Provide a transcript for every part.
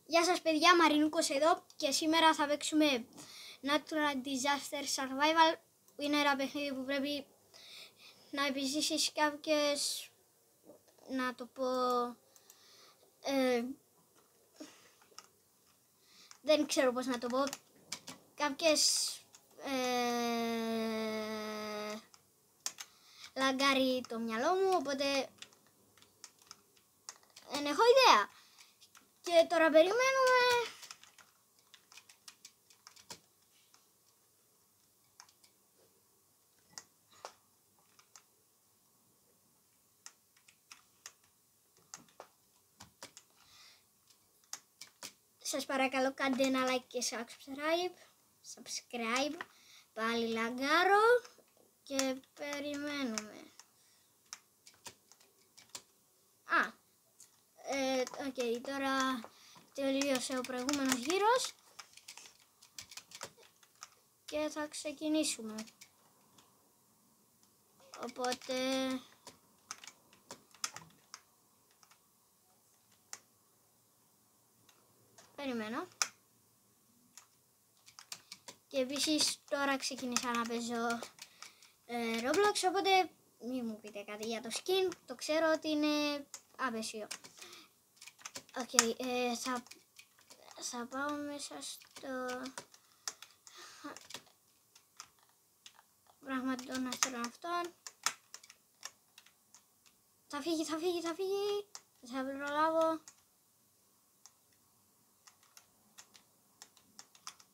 Γεια σας παιδιά, Μαρινούκος εδώ και σήμερα θα παίξουμε Natural Disaster Survival, που είναι ένα παιχνίδι που πρέπει να επιζήσεις κάποιες, να το πω, δεν ξέρω πώς να το πω, κάποιες λαγκάρει το μυαλό μου, οπότε δεν έχω ιδέα. Και τώρα περιμένουμε. Σας παρακαλώ κάντε ένα like και subscribe. Πάλι λαγκάρω και περιμένουμε. Οκ, τώρα τελείωσε ο προηγούμενος γύρος και θα ξεκινήσουμε. Οπότε περιμένω. Και επίσης τώρα ξεκίνησα να παίζω Roblox, οπότε μη μου πείτε κάτι για το skin, το ξέρω ότι είναι άπεσιο. Οκ, θα πάω μέσα στο πράγμα των αστροναυτών. Θα φύγει, δεν θα προλάβω.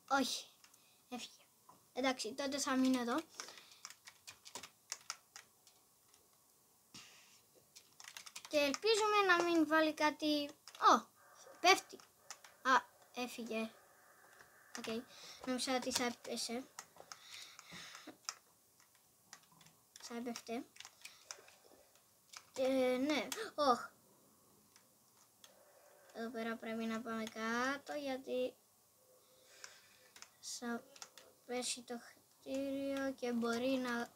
Όχι, έφυγε. Εντάξει, τότε θα μείνω εδώ. Και ελπίζουμε να μην βάλει κάτι. Πέφτει. Έφυγε. Οκ, νόμιζα ότι θα έπεσε. Θα έπεφτε. Ναι, εδώ πέρα πρέπει να πάμε κάτω, γιατί θα πέσει το κτίριο και μπορεί να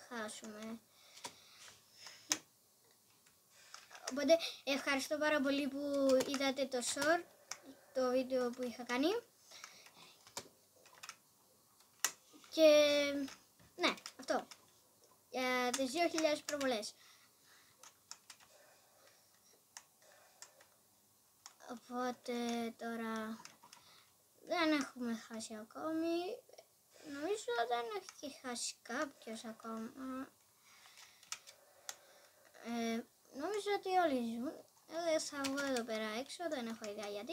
χάσουμε. Οπότε ευχαριστώ πάρα πολύ που είδατε το short, το βίντεο που είχα κάνει. Και ναι, αυτό. Για τις 2.000 προβολές. Οπότε τώρα δεν έχουμε χάσει ακόμη. Νομίζω δεν έχει χάσει κάποιος ακόμα. Νομίζω ότι όλοι ζουν. Θα βγω εδώ πέρα έξω, δεν έχω ιδέα γιατί.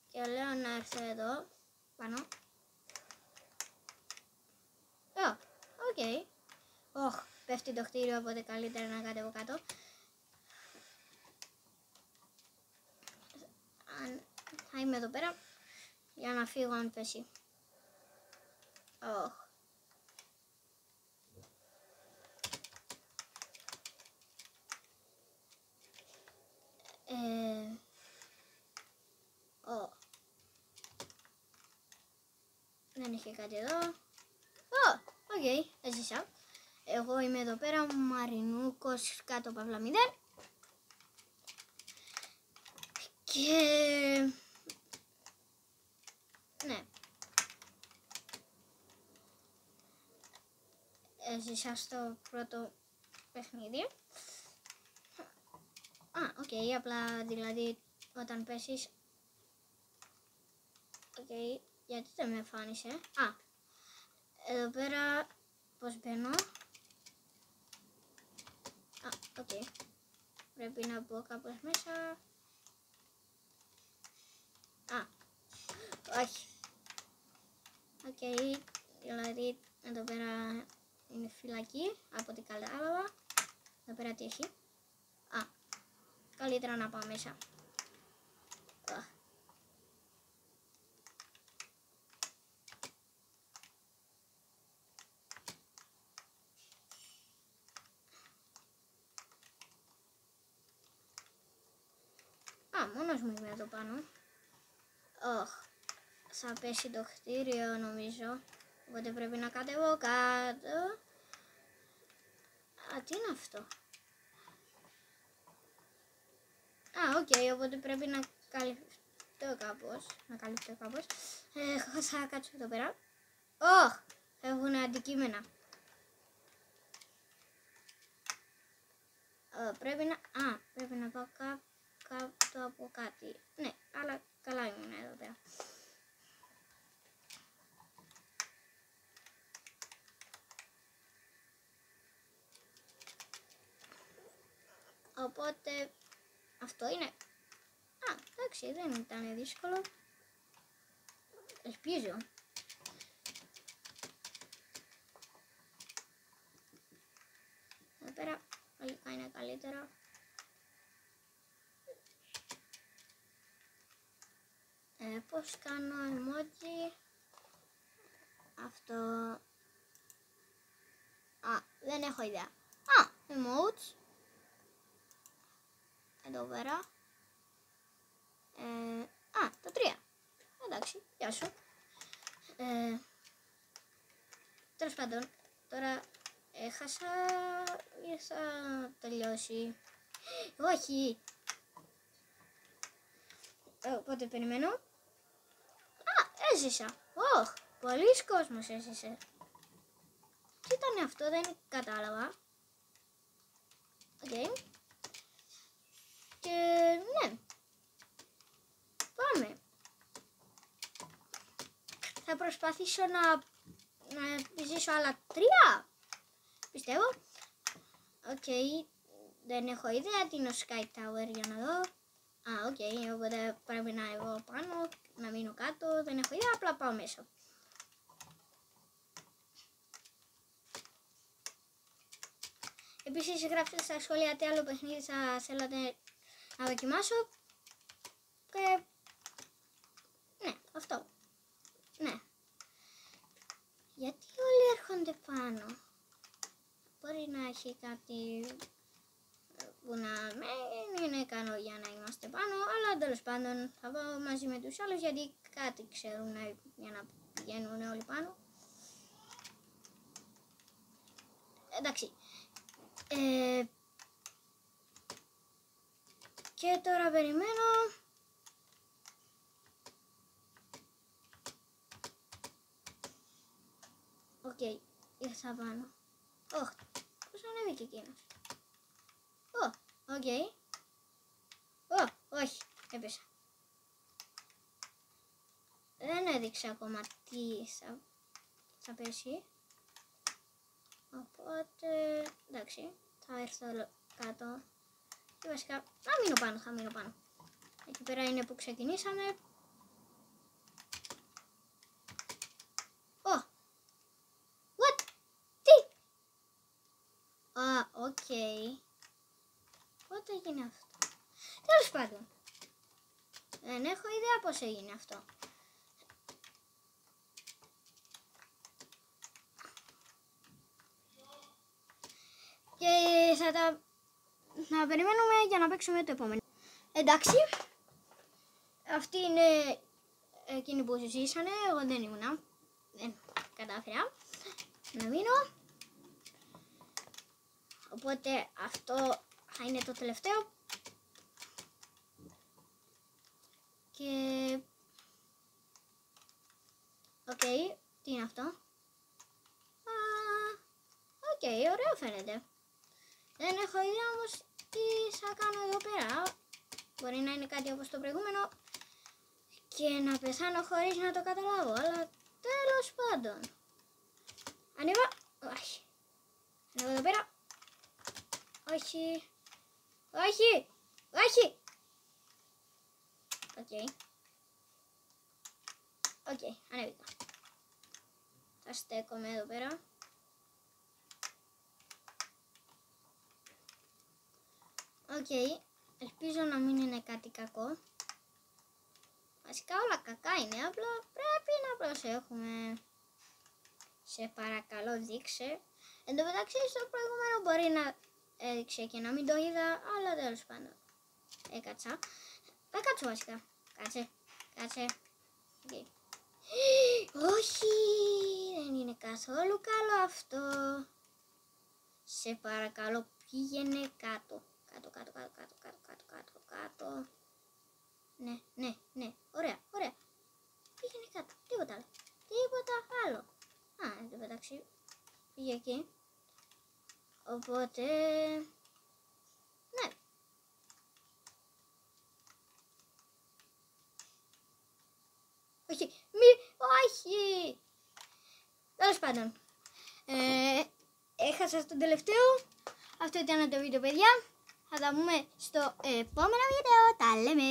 Και λέω να έρθω εδώ πάνω. Οκ. Πέφτει το κτίριο, οπότε καλύτερα να κατέβω κάτω. Θα είμαι εδώ πέρα για να φύγω αν πέσει. Δεν είχε κάτι εδώ. Οκ, έζησα. Εγώ είμαι εδώ πέρα, Μαρινούκος κάτω παύλα 0. Και ναι, έζησα στο πρώτο παιχνίδι. Οκ, απλά δηλαδή όταν πέσεις. Οκ, γιατί δεν με εμφάνισε. Εδώ πέρα πώς μπαίνω. Οκ, πρέπει να μπω κάπως μέσα. Όχι. Οκ, δηλαδή εδώ πέρα είναι φυλακή, από ό,τι κατάλαβα. Εδώ πέρα τι έχει. Καλύτερα να πάω μέσα. Μόνος μου είμαι εδώ πάνω. Θα πέσει το κτίριο νομίζω. Οπότε πρέπει να κατεβώ κάτω. τι είναι αυτό. Οκ, οπότε πρέπει να καλυφθώ κάπως. Θα κάτσω εδώ πέρα. Έχουν αντικείμενα. Πρέπει να πάω κάτω από κάτι. Ναι, αλλά καλά ήμουν εδώ πέρα. Οπότε αυτό είναι. Εντάξει, δεν ήταν δύσκολο. Ελπίζω. Εδώ πέρα λογικά είναι καλύτερα. Πώς κάνω emoji. Αυτό. Δεν έχω ιδέα. Emotes. Εδώ πέρα. Τα 3. Εντάξει, γεια σου. Τέλος πάντων, τώρα έχασα ή θα τελειώσει. Όχι. Οπότε περιμένω. Έζησα. Πολλοί κόσμος έζησε. Τι ήταν αυτό, δεν κατάλαβα. Οκ. Και ναι. Πάμε. Θα προσπαθήσω να ζήσω άλλα 3. Πιστεύω. Οκ. Δεν έχω ιδέα τι είναι ο Sky Tower για να δω. Οκ. Οπότε πρέπει να εγώ πάνω, να μείνω κάτω. Δεν έχω ιδέα, απλά πάω μέσα. Επίσης γράψτε στα σχόλια τι άλλο παιχνίδι θα θέλατε να δοκιμάσω. Και ναι, αυτό. Ναι. Γιατί όλοι έρχονται πάνω. Μπορεί να έχει κάτι που να μην είναι ικανό για να είμαστε πάνω, αλλά τέλος πάντων θα πάω μαζί με τους άλλους γιατί κάτι ξέρουν για να πηγαίνουν όλοι πάνω. Εντάξει. Και τώρα περιμένω. Οκ, ήρθα πάνω. Πώς ανέβηκε εκείνος. Οκ. Όχι, έπεσα. Δεν έδειξα ακόμα τι θα πέσει. Οπότε, εντάξει, θα έρθω κάτω. Και βασικά, θα μείνω πάνω. Εκεί πέρα είναι που ξεκινήσαμε. What? Τι? Οκ. Πότε έγινε αυτό. Τέλος πάντων. Δεν έχω ιδέα πώς έγινε αυτό. Και θα περιμένουμε για να παίξουμε το επόμενο. Εντάξει. Αυτοί είναι εκείνοι που ζήσανε. Εγώ δεν ήμουνα. Δεν κατάφερα να μείνω. Οπότε αυτό θα είναι το τελευταίο. Και οκ, τι είναι αυτό. Οκ, ωραίο φαίνεται. Δεν έχω ιδέα όμως τι θα κάνω εδώ πέρα. Μπορεί να είναι κάτι όπως το προηγούμενο και να πεθάνω χωρίς να το καταλάβω. Αλλά τέλος πάντων. Ανέβα. Όχι. Ανέβα εδώ πέρα. Όχι. Οκ, ανέβηκα. Θα στέκομαι εδώ πέρα. Οκ, ελπίζω να μην είναι κάτι κακό. Βασικά όλα κακά είναι, απλά πρέπει να προσέχουμε. Σε παρακαλώ δείξε. Εν τω μεταξύ στο προηγούμενο μπορεί να έδειξε και να μην το είδα, αλλά τέλος πάντων. Έκατσα. Θα κάτσω βασικά. Κάτσε. Okay. Όχι, δεν είναι καθόλου καλό αυτό. Σε παρακαλώ, πήγαινε κάτω. Κάτω, κάτω, κάτω, κάτω, κάτω, κάτω, κάτω, κάτω. Ναι, ναι, ναι, ωραία, ωραία. Πήγαινε κάτω, τίποτα άλλο. Τίποτα άλλο. Α, εν τω μεταξύ, πήγε εκεί. Οπότε, ναι. Όχι, όχι. Τέλος πάντων, έχασα στον τελευταίο. Αυτό ήταν το βίντεο, παιδιά. Θα τα πούμε στο επόμενο βίντεο. Τα λέμε.